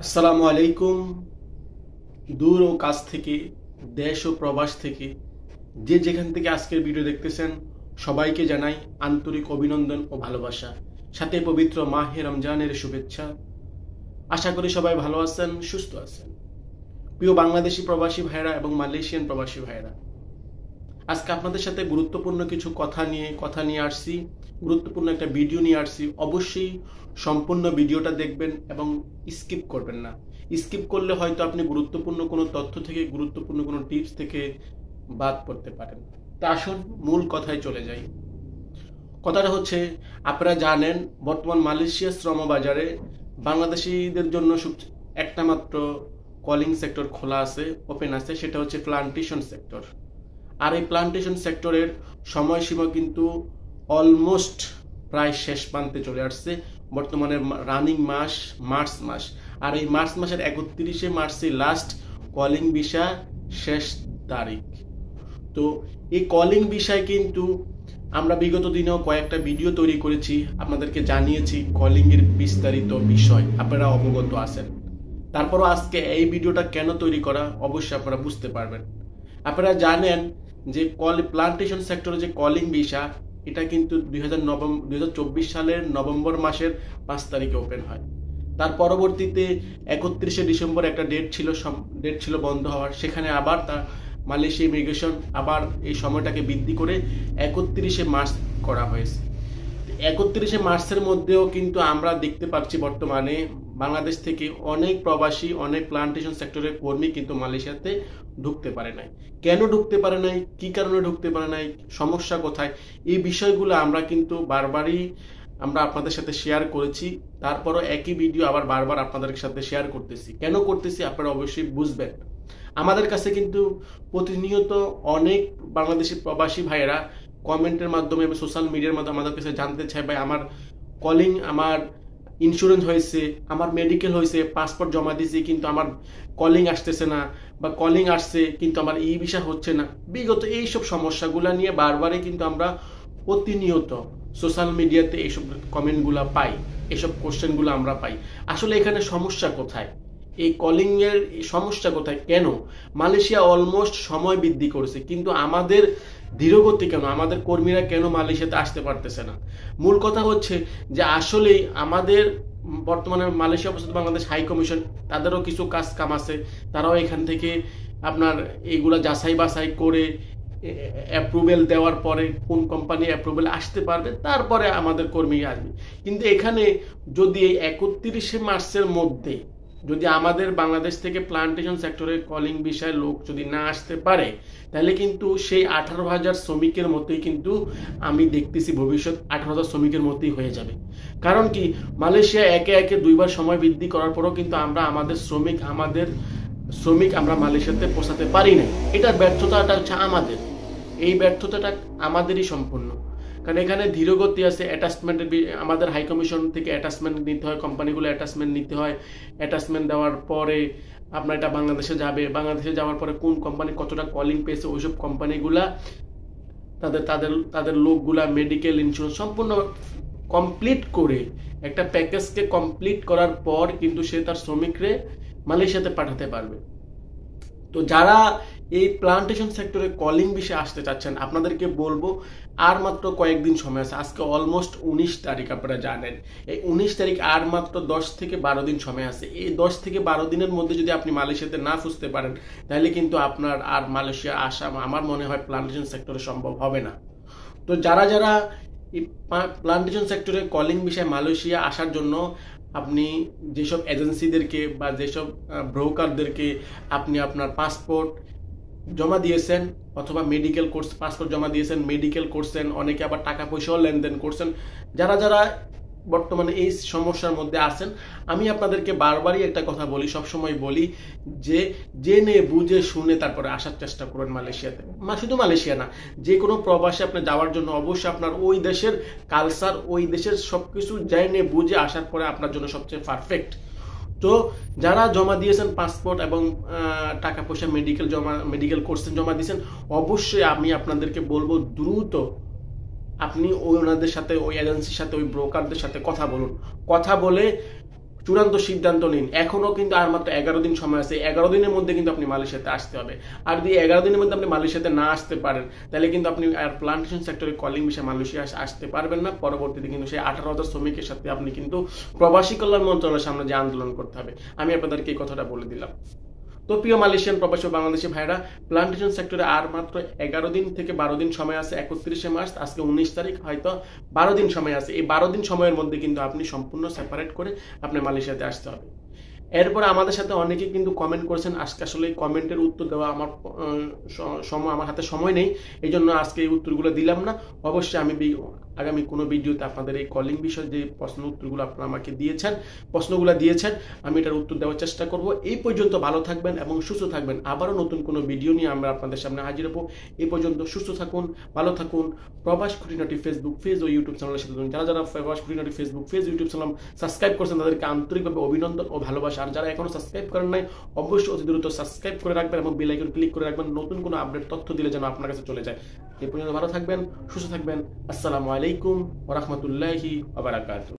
আসসালামু আলাইকুম। দূর ও কাছ থেকে, দেশ ও প্রবাস থেকে যে যেখান থেকে আজকের ভিডিও দেখতেছেন সবাইকে জানাই আন্তরিক অভিনন্দন ও ভালোবাসা, সাথে পবিত্র মাহে রমজানের শুভেচ্ছা। আশা করি সবাই ভালো আছেন, সুস্থ আছেন। প্রিয় বাংলাদেশি প্রবাসী ভাইরা এবং মালয়েশিয়ান প্রবাসী ভাইরা, আজকে আপনাদের সাথে গুরুত্বপূর্ণ কিছু কথা নিয়ে আসছি, গুরুত্বপূর্ণ একটা ভিডিও নিয়ে আসছি। অবশ্যই সম্পূর্ণ ভিডিওটা দেখবেন এবং স্কিপ করবেন না। স্কিপ করলে হয়তো আপনি গুরুত্বপূর্ণ কোনো তথ্য থেকে, গুরুত্বপূর্ণ কোনো টিপস থেকে বাদ পড়তে পারেন। তা আসুন মূল কথায় চলে যাই। কথাটা হচ্ছে, আপনারা জানেন বর্তমান মালয়েশিয়া শ্রম বাজারে বাংলাদেশিদের জন্য একটা মাত্র কলিং সেক্টর খোলা আছে, ওপেন আছে, সেটা হচ্ছে প্লান্টেশন সেক্টর। আর এই প্লান্টেশন সেক্টরের সময়সীমা কিন্তু অলমোস্ট প্রায় শেষ প্রান্তে চলে আসছে। বর্তমানে রানিং মাস মার্চ মাস, আর এই মার্চ মাসের 31শে মার্চে লাস্ট কলিং ভিসা শেষ তারিখ। তো এই কলিং বিষয় কিন্তু আমরা বিগত দিনেও কয়েকটা ভিডিও তৈরি করেছি, আপনাদেরকে জানিয়েছি কলিং এর বিস্তারিত বিষয়, আপনারা অবগত আছেন। তারপরও আজকে এই ভিডিওটা কেন তৈরি করা অবশ্যই আপনারা বুঝতে পারবেন। আপনারা জানেন যে প্লান্টেশন সেক্টরে যে কলিং ভিসা, এটা কিন্তু 2024 সালের নভেম্বর মাসের 5 তারিখে ওপেন হয়। তার পরবর্তীতে 31শে ডিসেম্বর একটা ডেট ছিল বন্ধ হওয়ার, সেখানে আবার মালয়েশিয়া ইমিগ্রেশন আবার এই সময়টাকে বৃদ্ধি করে 31শে মার্চ করা হয়েছে। 31শে মার্চের মধ্যেও কিন্তু আমরা দেখতে পাচ্ছি বর্তমানে বাংলাদেশ থেকে অনেক প্রবাসী, অনেক প্লান্টেশন সেক্টরের কর্মী কিন্তু মালয়েশিয়াতে ঢুকতে পারে নাই। কেন ঢুকতে পারে নাই, কি কারণে ঢুকতে পারে নাই, সমস্যা কোথায়, এই বিষয়গুলো আমরা কিন্তু বারবারই আপনাদের সাথে শেয়ার করেছি। তারপরও একই ভিডিও আবার বারবার আপনাদের সাথে শেয়ার করতেছি। কেন করতেছি আপনারা অবশ্যই বুঝবেন। আমাদের কাছে কিন্তু প্রতিনিয়ত অনেক বাংলাদেশি প্রবাসী ভাইয়েরা কমেন্টের মাধ্যমে এবং সোশ্যাল মিডিয়ার মাধ্যমে আমাদের কাছে জানতে চায়, ভাই আমার কলিং, আমার ইন্স্যুরেন্স হয়েছে, আমার মেডিকেল হয়েছে, পাসপোর্ট জমা দিয়েছি কিন্তু আমার কলিং আসতেছে না, বা কলিং আসছে কিন্তু আমার ই ভিসা হচ্ছে না। বিগত এইসব সমস্যাগুলো নিয়ে বারবারই কিন্তু আমরা প্রতিনিয়ত সোশ্যাল মিডিয়াতে এইসব কমেন্টগুলো পাই, এইসব কোশ্চেনগুলো আমরা পাই। আসলে এখানে সমস্যা কোথায়, এই কলিং এর সমস্যা কোথায়, কেন মালয়েশিয়া অলমোস্ট সময় বৃদ্ধি করেছে কিন্তু আমাদের ধীরগতি কেন, আমাদের কর্মীরা কেন মালয়েশিয়াতে আসতে পারতেছে না? মূল কথা হচ্ছে যে আসলেই আমাদের বর্তমানে মালয়েশিয়া অবস্থিত বাংলাদেশ হাই কমিশন, তাদেরও কিছু কাজ কাম আছে। তারাও এখান থেকে আপনার এইগুলা যাচাই বাছাই করে অ্যাপ্রুভেল দেওয়ার পরে কোন কোম্পানি অ্যাপ্রুভেল আসতে পারবে, তারপরে আমাদের কর্মী আসবে। কিন্তু এখানে যদি এই 31শে মার্চের মধ্যে যদি আমাদের বাংলাদেশ থেকে প্লান্টেশন সেক্টরের কলিং বিষয়ে লোক যদি না আসতে পারে, তাহলে কিন্তু সেই 18,000 শ্রমিকের মতোই কিন্তু আমি দেখতেছি ভবিষ্যৎ 18,000 শ্রমিকের মতোই হয়ে যাবে। কারণ কি, মালয়েশিয়া একে একে দুইবার সময় বৃদ্ধি করার পরও কিন্তু আমরা আমাদের শ্রমিক আমরা মালয়েশিয়াতে পৌঁছাতে পারি না। এটার ব্যর্থতাটা হচ্ছে আমাদের, এই ব্যর্থতাটা আমাদেরই সম্পূর্ণ। কারণ এখানে ধীরগতি আছে, অ্যাটাচমেন্টের আমাদের হাই কমিশন থেকে অ্যাটাচমেন্ট নিতে হয়, কোম্পানিগুলো অ্যাটাচমেন্ট নিতে হয়। অ্যাটাচমেন্ট দেওয়ার পরে আপনার এটা বাংলাদেশে যাবে, বাংলাদেশে যাওয়ার পরে কোন কোম্পানি কতটা কলিং পেয়েছে, ওইসব কোম্পানিগুলা তাদের তাদের তাদের লোকগুলা মেডিকেল ইন্স্যুরেন্স সম্পূর্ণ কমপ্লিট করে, একটা প্যাকেজকে কমপ্লিট করার পর কিন্তু সে তার শ্রমিকরে মালয়েশিয়াতে পাঠাতে পারবে। তো যারা এই প্লান্টেশন সেক্টরে কলিং বিষয়ে আসতে চাচ্ছেন, আপনাদেরকে বলবো আর মাত্র কয়েকদিন সময় আছে। আজকে অলমোস্ট 19 তারিখ, আপনারা জানেন এই 19 তারিখ, আর মাত্র 10 থেকে 12 দিন সময় আছে। এই 10 থেকে 12 দিনের মধ্যে যদি আপনি মালয়েশিয়াতে না ফুসতে পারেন, তাহলে কিন্তু আপনার আর মালয়েশিয়া আসা আমার মনে হয় প্লান্টেশন সেক্টরে সম্ভব হবে না। তো যারা যারা এই প্লান্টেশন সেক্টরে কলিং বিষয়ে মালয়েশিয়া আসার জন্য আপনি যেসব এজেন্সিদেরকে বা যেসব ব্রোকারদেরকে আপনি আপনার পাসপোর্ট জমা দিয়েছেন, অথবা মেডিকেল কোর্স পাসপোর্ট জমা দিয়েছেন, মেডিকেল করছেন, অনেকে আবার টাকা পয়সাও লেনদেন করছেন, যারা যারা বর্তমানে এই সমস্যার মধ্যে আছেন, আমি আপনাদেরকে বারবারই একটা কথা বলি, সবসময় বলি যে জেনে বুঝে শুনে তারপরে আসার চেষ্টা করুন মালয়েশিয়াতে। শুধু মালয়েশিয়া না, যে কোনো প্রবাসে আপনি যাওয়ার জন্য অবশ্যই আপনার ওই দেশের কালচার, ওই দেশের সবকিছু জেনে বুঝে আসার পরে আপনার জন্য সবচেয়ে পারফেক্ট। তো যারা জমা দিয়েছেন পাসপোর্ট এবং টাকা পয়সা মেডিকেল কোর্সে জমা দিয়েছেন, অবশ্যই আমি আপনাদেরকে বলবো দ্রুত আপনি ওনাদের সাথে, ওই এজেন্সির সাথে, ওই ব্রোকারদের সাথে কথা বলুন। কথা বলে চূড়ান্ত সিদ্ধান্ত নিন। এখনো কিন্তু আর মাত্র 11 দিন সময় আছে। 11 দিনের মধ্যে কিন্তু আপনি মালয়েশিয়াতে আসতে হবে। আর যদি 11 দিনের মধ্যে আপনি মালয়েশিয়াতে না আসতে পারেন, তাহলে কিন্তু আপনি আর প্লান্টেশন সেক্টরে কলিং বিষয়ে মালয়েশিয়া আসতে পারবেন না। পরবর্তীতে কিন্তু সেই 18,000 শ্রমিকের সাথে আপনি কিন্তু প্রবাসী কল্যাণ মন্ত্রণালয়ের সামনে যে আন্দোলন করতে হবে। আমি আপনাদেরকে এই কথাটা বলে দিলাম। তো প্রিয় মালয়েশিয়ান প্রবাসী ও বাংলাদেশি ভাইরা, প্লান্টেশন সেক্টরে আর মাত্র 11 দিন থেকে 12 দিন সময় আছে। 31শে মার্চ, আজকে 19 তারিখ, হয়তো 12 দিন সময় আছে। এই 12 দিন সময়ের মধ্যে কিন্তু আপনি সম্পূর্ণ সেপারেট করে আপনি মালয়েশিয়াতে আসতে হবে। এরপরে আমাদের সাথে অনেকে কিন্তু কমেন্ট করেছেন। আজকে আসলে কমেন্টের উত্তর দেওয়া আমার হাতে সময় নেই, এই জন্য আজকে এই উত্তরগুলো দিলাম না। অবশ্যই আমি আগামী কোনো ভিডিওতে আপনাদের এই কলিং বিষয়ে যে উত্তরগুলো আপনারা আমাকে প্রশ্নগুলো দিয়েছেন, আমি এটার উত্তর দেওয়ার চেষ্টা করব। এই পর্যন্ত ভালো থাকবেন এবং সুস্থ থাকবেন। আবারও নতুন কোনো ভিডিও নিয়ে আমরা আপনাদের সামনে হাজির হব। এই পর্যন্ত সুস্থ থাকুন, ভালো থাকুন। প্রবাস খুঁটিনাটি ফেসবুক পেজ ও ইউটিউব চ্যানেলের সাথে যারা প্রবাস খুঁটিনাটি Facebook page YouTube channel subscribe করছেন, তাদেরকে আন্তরিকভাবে অভিনন্দন ও ভালোবাসা। আর যারা এখনো সাবস্ক্রাইব করেন নাই, অবশ্যই অতি দ্রুত সাবস্ক্রাইব করে রাখবেন এবং বেল আইকন ক্লিক করে রাখবেন, নতুন কোনো আপডেট তথ্য দিলে যেন আপনার কাছে চলে যায়। এই পর্যন্ত ভালো থাকবেন, সুস্থ থাকবেন। আসসালামু আলাইকুম ওয়া রাহমাতুল্লাহি ওয়া বারাকাতুহু।